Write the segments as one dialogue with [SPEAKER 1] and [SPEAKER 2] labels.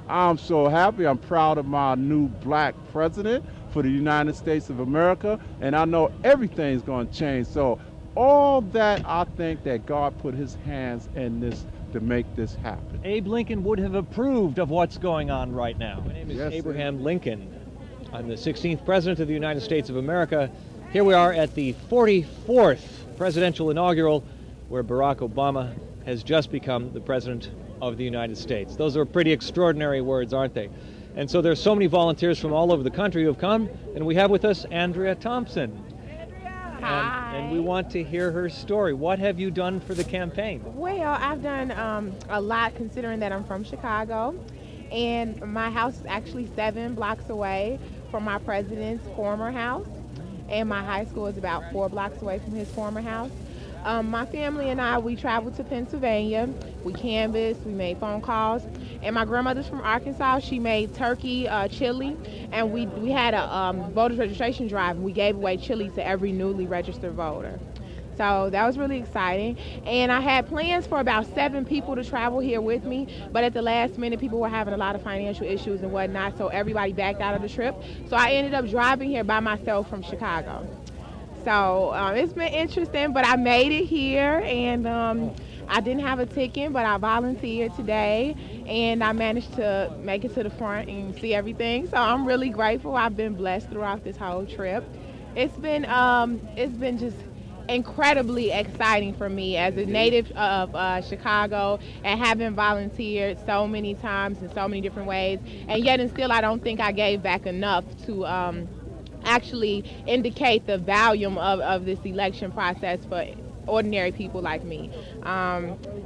[SPEAKER 1] I'm so happy. I'm proud of my new black president for the United States of America, and I know everything's going to change. So, all that I think that God put his hands in this to make this happen.
[SPEAKER 2] Abe Lincoln would have approved of what's going on right now. My name is
[SPEAKER 1] Yes,
[SPEAKER 2] Abraham Lincoln. I'm the 16th President of the United States of America. Here we are at the 44th presidential inaugural, where Barack Obama has just become the President of the United States. Those are pretty extraordinary words, aren't they? And so there's so many volunteers from all over the country who have come, and we have with us Andrea Thompson.
[SPEAKER 3] Hi.
[SPEAKER 2] And we want to hear her story. What have you done for the campaign?
[SPEAKER 3] Well, I've done a lot considering that I'm from Chicago, and my house is actually 7 blocks away from my president's former house, and my high school is about 4 blocks away from his former house. My family and I, we traveled to Pennsylvania. We canvassed, we made phone calls, and my grandmother's from Arkansas. She made turkey chili, and we had a voters registration drive, and we gave away chili to every newly registered voter. So that was really exciting. And I had plans for about 7 people to travel here with me, but at the last minute, people were having a lot of financial issues and whatnot, so everybody backed out of the trip. So I ended up driving here by myself from Chicago. So it's been interesting, but I made it here, and I didn't have a ticket, but I volunteered today, and I managed to make it to the front and see everything. So I'm really grateful. I've been blessed throughout this whole trip. It's been just incredibly exciting for me as a native of Chicago, and having volunteered so many times in so many different ways, and yet and still I don't think I gave back enough to actually indicate the volume of this election process for ordinary people like me.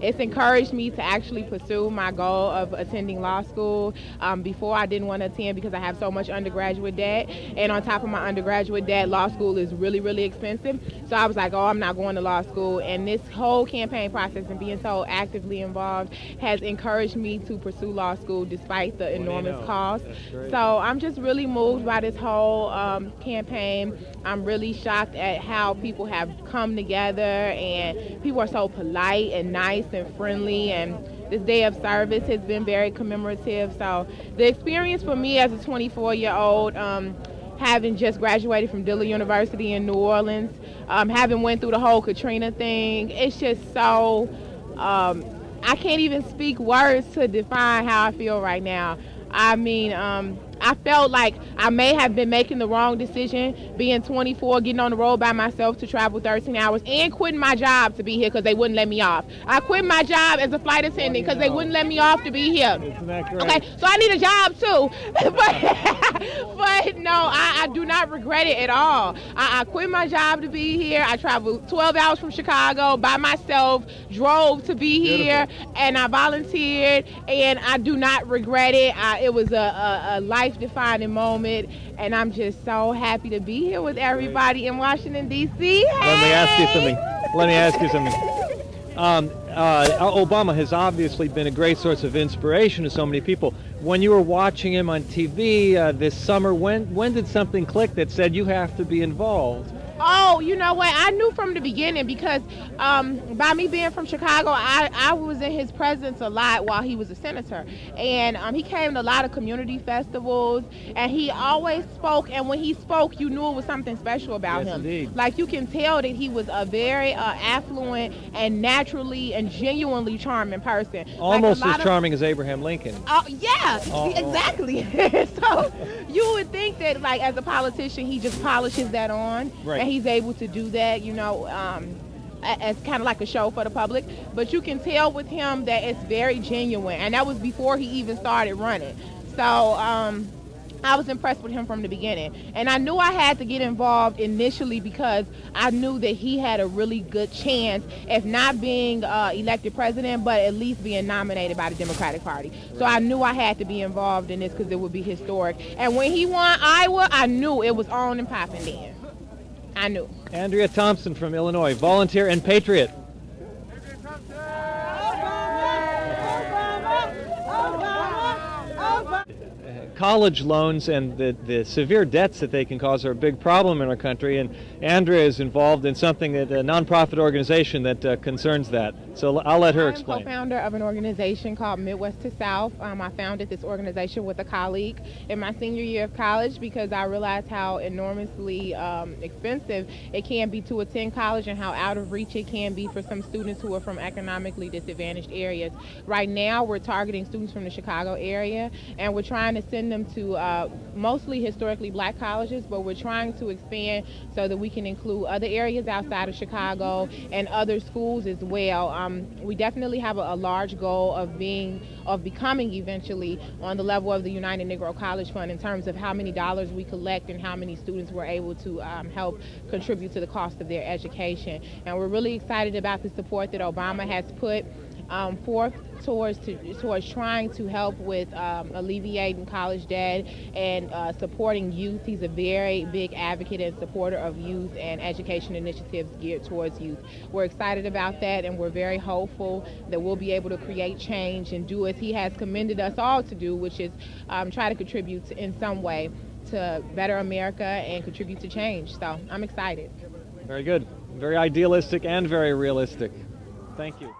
[SPEAKER 3] It's encouraged me to actually pursue my goal of attending law school. Before, I didn't want to attend because I have so much undergraduate debt, and on top of my undergraduate debt, law school is really, really expensive. So I was like, oh, I'm not going to law school. And this whole campaign process and being so actively involved has encouraged me to pursue law school despite the enormous cost. So I'm just really moved by this whole campaign. I'm really shocked at how people have come together, and people are so polite and nice and friendly, and this day of service has been very commemorative. So the experience for me as a 24-year-old, having just graduated from Dillard University in New Orleans, having went through the whole Katrina thing, it's just so, I can't even speak words to define how I feel right now. I mean, I felt like I may have been making the wrong decision being 24, getting on the road by myself to travel 13 hours, and quitting my job to be here because they wouldn't let me off. I quit my job as a flight attendant because they wouldn't let me off to be here.
[SPEAKER 2] Isn't that great?
[SPEAKER 3] Okay, so I need a job too. but no, I do not regret it at all. I quit my job to be here. I traveled 12 hours from Chicago by myself, drove to be here, and I volunteered, and I do not regret it. It was a life-defining moment, and I'm just so happy to be here with everybody in Washington, D.C.
[SPEAKER 2] Let me ask you something. Obama has obviously been a great source of inspiration to so many people. When you were watching him on TV this summer, when did something click that said you have to be involved?
[SPEAKER 3] Oh, you know what? I knew from the beginning because by me being from Chicago, I was in his presence a lot while he was a senator. And he came to a lot of community festivals, and he always spoke. And when he spoke, you knew it was something special about him.
[SPEAKER 2] Indeed.
[SPEAKER 3] Like, you can tell that he was a very affluent and naturally and genuinely charming person.
[SPEAKER 2] Almost
[SPEAKER 3] like
[SPEAKER 2] as charming as Abraham Lincoln.
[SPEAKER 3] Oh, yeah, exactly. So you would think that, like, as a politician, he just polishes that on.
[SPEAKER 2] Right.
[SPEAKER 3] And he's able to do that, you know, as kind of like a show for the public. But you can tell with him that it's very genuine. And that was before he even started running. So I was impressed with him from the beginning. And I knew I had to get involved initially because I knew that he had a really good chance, if not being elected president, but at least being nominated by the Democratic Party. So I knew I had to be involved in this because it would be historic. And when he won Iowa, I knew it was on and popping then. I knew.
[SPEAKER 2] Andrea Thompson from Illinois, volunteer and patriot. college loans and the severe debts that they can cause are a big problem in our country, and Andrea is involved in something, that a nonprofit organization that concerns that. So I'll let her explain.
[SPEAKER 3] I'm co-founder of an organization called Midwest to South. I founded this organization with a colleague in my senior year of college because I realized how enormously expensive it can be to attend college and how out of reach it can be for some students who are from economically disadvantaged areas. Right now we're targeting students from the Chicago area, and we're trying to send them to mostly historically black colleges, but we're trying to expand so that we can include other areas outside of Chicago and other schools as well. We definitely have a large goal of becoming eventually on the level of the United Negro College Fund in terms of how many dollars we collect and how many students we're able to help contribute to the cost of their education. And we're really excited about the support that Obama has put forth towards trying to help with alleviating college debt and supporting youth. He's a very big advocate and supporter of youth and education initiatives geared towards youth. We're excited about that, and we're very hopeful that we'll be able to create change and do as he has commended us all to do, which is try to contribute in some way to better America and contribute to change. So I'm excited.
[SPEAKER 2] Very good. Very idealistic and very realistic. Thank you.